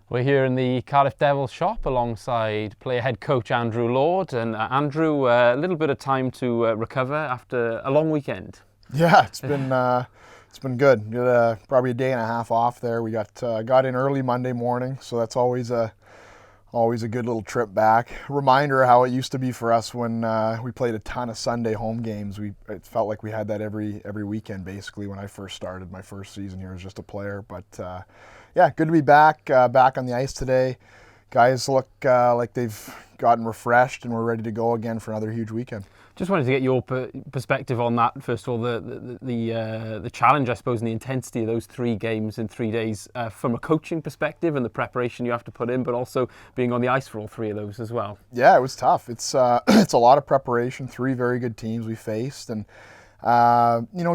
We're here in the Cardiff Devils shop alongside player head coach Andrew Lord. And Andrew, a little bit of time to recover after a long weekend. Yeah, it's been good. We had probably a day and a half off there. We got in early Monday morning, so that's always a good little trip back. Reminder of how it used to be for us when we played a ton of Sunday home games. It felt like we had that every weekend basically when I first started my first season here as just a player. But yeah, good to be back on the ice today. Guys look like they've gotten refreshed and we're ready to go again for another huge weekend. Just wanted to get your perspective on that. First of all, the challenge, I suppose, and the intensity of those 3 games in 3 days from a coaching perspective and the preparation you have to put in, but also being on the ice for all 3 of those as well. Yeah, it was tough. It's it's a lot of preparation. 3 very good teams we faced, and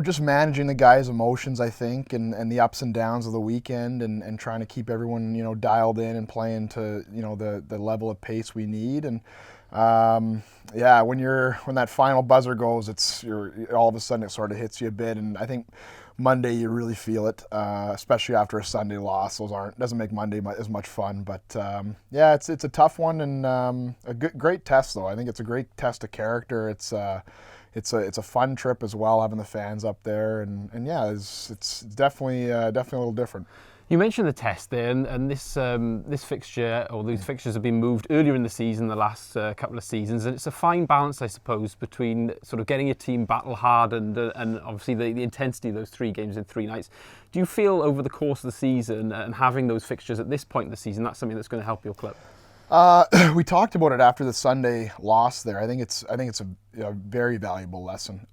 just managing the guys' emotions, I think, and the ups and downs of the weekend, and trying to keep everyone dialed in and playing to the level of pace we need. And yeah, when that final buzzer goes, all of a sudden it sort of hits you a bit, and I think Monday you really feel it, especially after a Sunday loss. Doesn't make Monday as much fun, but yeah, it's a tough one, and a great test though. I think it's a great test of character. It's a fun trip as well, having the fans up there, and yeah, it's definitely a little different. You mentioned the test there, and this fixture, or these fixtures have been moved earlier in the season, the last couple of seasons, and it's a fine balance, I suppose, between sort of getting your team battle hard and obviously the intensity of those 3 games in 3 nights. Do you feel over the course of the season and having those fixtures at this point in the season, that's something that's going to help your club? We talked about it after the Sunday loss there. I think it's a very valuable lesson.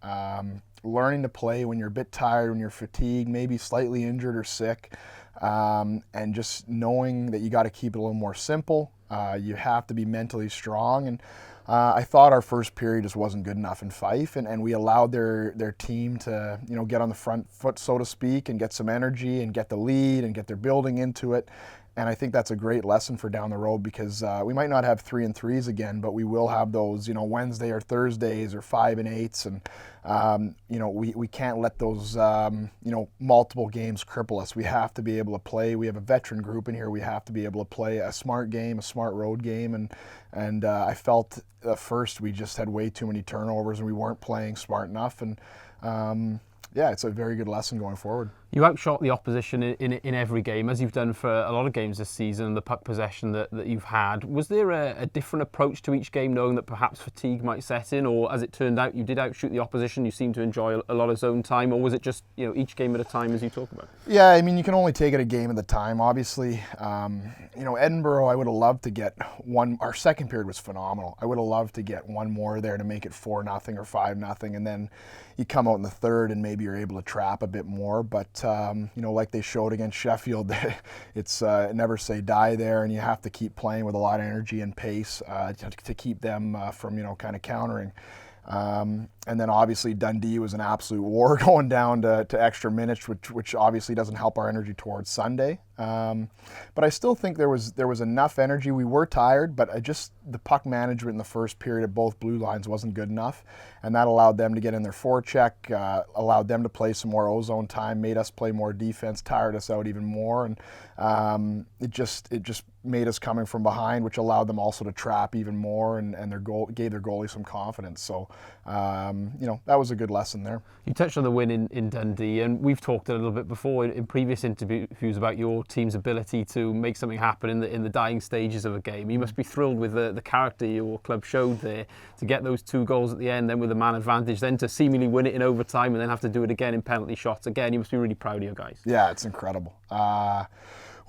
Learning to play when you're a bit tired, when you're fatigued, maybe slightly injured or sick, and just knowing that you got to keep it a little more simple. You have to be mentally strong, and I thought our first period just wasn't good enough in Fife, and we allowed their team to get on the front foot, so to speak, and get some energy and get the lead and get their building into it. And I think that's a great lesson for down the road, because we might not have 3 and 3s again, but we will have those, Wednesday or Thursdays or 5 and 8s, and we can't let those multiple games cripple us. We have to be able to play. We have a veteran group in here. We have to be able to play a smart game, a smart road game, and I felt at first we just had way too many turnovers and we weren't playing smart enough, and yeah, it's a very good lesson going forward. You outshot the opposition in every game, as you've done for a lot of games this season, the puck possession that you've had. Was there a different approach to each game, knowing that perhaps fatigue might set in, or as it turned out, you did outshoot the opposition, you seemed to enjoy a lot of zone time, or was it just each game at a time as you talk about? Yeah, I mean, you can only take it a game at a time, obviously. Edinburgh, I would have loved to get one. Our second period was phenomenal. I would have loved to get one more there to make it 4-0 or 5-0, and then you come out in the third and maybe you're able to trap a bit more, but like they showed against Sheffield, it's never say die there, and you have to keep playing with a lot of energy and pace to keep them from kind of countering. And then obviously Dundee was an absolute war going down to extra minutes, which obviously doesn't help our energy towards Sunday. But I still think there was enough energy. We were tired, but the puck management in the first period at both blue lines wasn't good enough, and that allowed them to get in their forecheck, allowed them to play some more ozone time, made us play more defense, tired us out even more, and it just made us coming from behind, which allowed them also to trap even more, and gave their goalie some confidence. So that was a good lesson there. You touched on the win in Dundee, and we've talked a little bit before in previous interviews about your team's ability to make something happen in the dying stages of a game. You must be thrilled with the character your club showed there to get those 2 goals at the end, then with a man advantage, then to seemingly win it in overtime and then have to do it again in penalty shots. Again, you must be really proud of your guys. Yeah, it's incredible.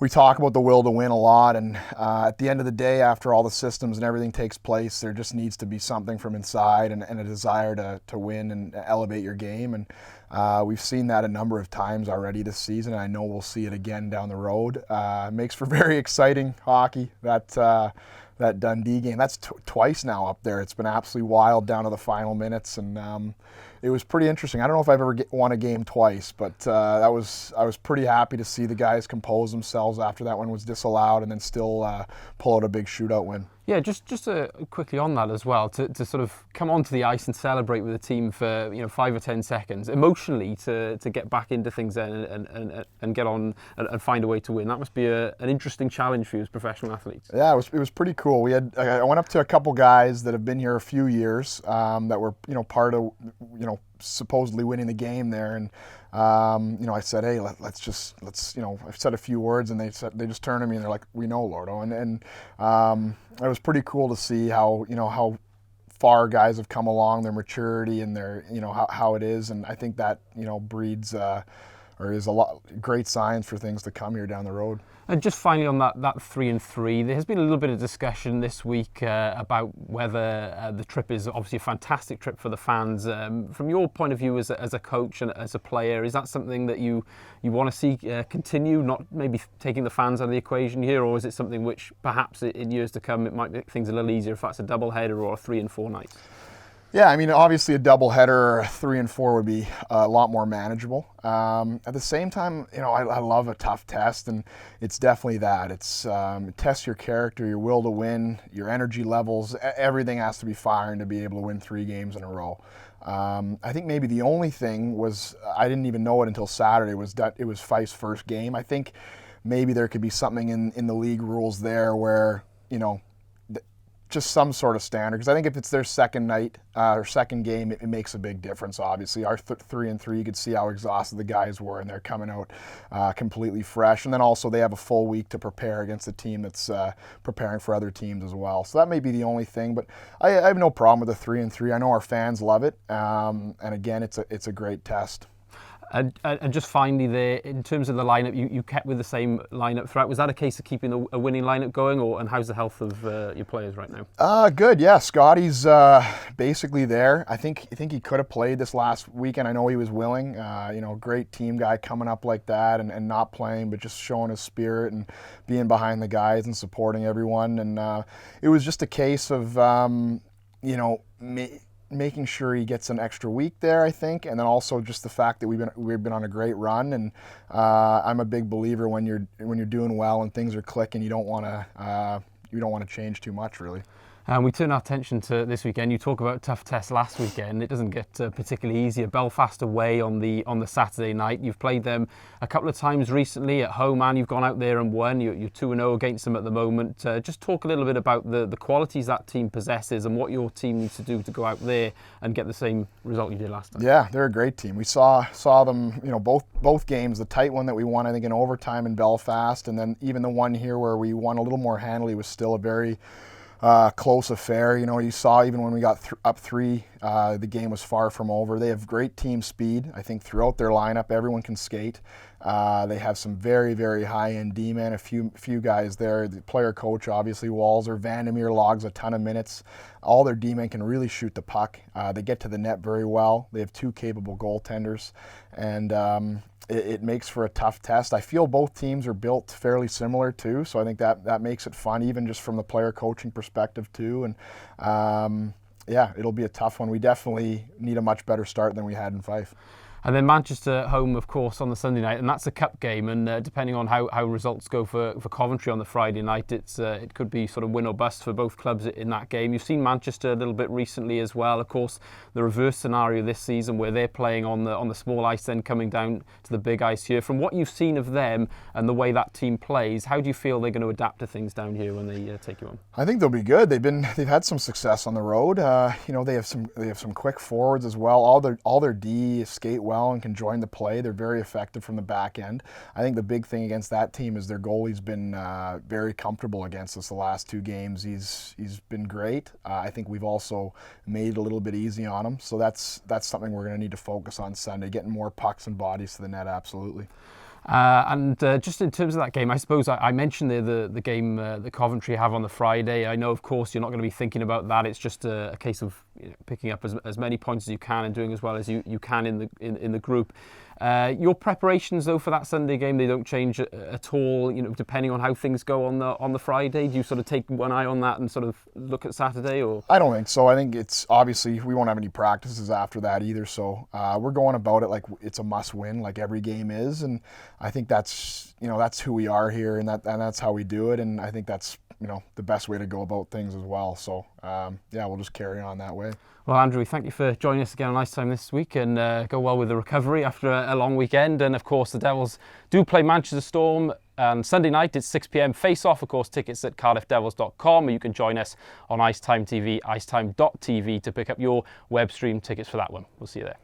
We talk about the will to win a lot, and at the end of the day, after all the systems and everything takes place, there just needs to be something from inside and a desire to win and elevate your game. And we've seen that a number of times already this season, and I know we'll see it again down the road. It makes for very exciting hockey, that Dundee game. That's twice now up there. It's been absolutely wild down to the final minutes, and it was pretty interesting. I don't know if I've ever won a game twice, but I was pretty happy to see the guys compose themselves after that one was disallowed and then still pull out a big shootout win. Yeah, just quickly on that as well, to sort of come onto the ice and celebrate with the team for 5 or 10 seconds, emotionally to get back into things then and get on and find a way to win. That must be an interesting challenge for you as professional athletes. Yeah, it was pretty cool. I went up to a couple guys that have been here a few years that were part of supposedly winning the game there, and I said, hey, let's I said a few words, and they just turned to me and they're like, we know, Lordo, and it was pretty cool to see how far guys have come along, their maturity and their how it is, and I think that breeds or is a lot great signs for things to come here down the road. And just finally on that 3-3, there has been a little bit of discussion this week about whether the trip is obviously a fantastic trip for the fans. From your point of view as a coach and as a player, is that something that you want to see continue, not maybe taking the fans out of the equation here, or is it something which perhaps in years to come it might make things a little easier if that's a double header or a 3 and 4 nights? Yeah, I mean, obviously a double header or a 3 and 4 would be a lot more manageable. At the same time, I love a tough test, and it's definitely that. It tests your character, your will to win, your energy levels. Everything has to be firing to be able to win 3 games in a row. I think maybe the only thing was, I didn't even know it until Saturday, was that it was Fife's first game. I think maybe there could be something in the league rules there where, just some sort of standard, because I think if it's their second night or second game, it makes a big difference. Obviously, our 3 and 3, you could see how exhausted the guys were, and they're coming out completely fresh. And then also they have a full week to prepare against a team that's preparing for other teams as well. So that may be the only thing, but I have no problem with the 3 and 3. I know our fans love it, and again, it's a great test. And just finally there, in terms of the lineup, you kept with the same lineup throughout. Was that a case of keeping a winning lineup going, and how's the health of your players right now? Good, yeah. Scotty's basically there. I think he could have played this last weekend. I know he was willing. Great team guy coming up like that and not playing, but just showing his spirit and being behind the guys and supporting everyone. And it was just a case of, making sure he gets an extra week there, I think, and then also just the fact that we've been on a great run, and I'm a big believer when you're doing well and things are clicking, you don't want to change too much, really. And we turn our attention to this weekend. You talk about tough tests last weekend. It doesn't get particularly easier. Belfast away on the Saturday night. You've played them a couple of times recently at home, and you've gone out there and won. You're 2-0 against them at the moment. Just talk a little bit about the qualities that team possesses and what your team needs to do to go out there and get the same result you did last time. Yeah, they're a great team. We saw them, both games. The tight one that we won, I think, in overtime in Belfast, and then even the one here where we won a little more handily was still a very close affair. You saw even when we got up 3, the game was far from over. They have great team speed. I think throughout their lineup, everyone can skate. They have some very, very high-end D-men, a few guys there. The player coach, obviously, Walzer. Vandermeer logs a ton of minutes. All their D-men can really shoot the puck. They get to the net very well. They have 2 capable goaltenders, and it makes for a tough test. I feel both teams are built fairly similar too, so I think that makes it fun, even just from the player coaching perspective too. And yeah, it'll be a tough one. We definitely need a much better start than we had in Fife. And then Manchester at home, of course, on the Sunday night, and that's a cup game. And depending on how results go for Coventry on the Friday night, it could be sort of win or bust for both clubs in that game. You've seen Manchester a little bit recently as well. Of course, the reverse scenario this season, where they're playing on the small ice, then coming down to the big ice here. From what you've seen of them and the way that team plays, how do you feel they're going to adapt to things down here when they take you on? I think they'll be good. They've had some success on the road. They have some quick forwards as well. All their D skate well and can join the play. They're very effective from the back end. I think the big thing against that team is their goalie's been very comfortable against us the last 2 games. He's been great. I think we've also made it a little bit easy on him. So that's something we're going to need to focus on Sunday, getting more pucks and bodies to the net, absolutely. And just in terms of that game, I suppose I mentioned the game that Coventry have on the Friday. I know, of course, you're not going to be thinking about that. It's just a case of picking up as many points as you can and doing as well as you can in the group. Your preparations, though, for that Sunday game, they don't change at all, depending on how things go on the Friday. Do you sort of take one eye on that and sort of look at Saturday? Or I don't think so. I think it's obviously we won't have any practices after that either. So we're going about it like it's a must-win, like every game is, and I think that's who we are here, and that's how we do it, and I think that's the best way to go about things as well. So yeah, we'll just carry on that way. Well, Andrew, thank you for joining us again on Ice Time this week, and go well with the recovery after a long weekend. And of course, the Devils do play Manchester Storm on Sunday night. It's 6 p.m. face-off. Of course, tickets at cardiffdevils.com, or you can join us on IceTime.TV, IceTime.TV to pick up your web stream tickets for that one. We'll see you there.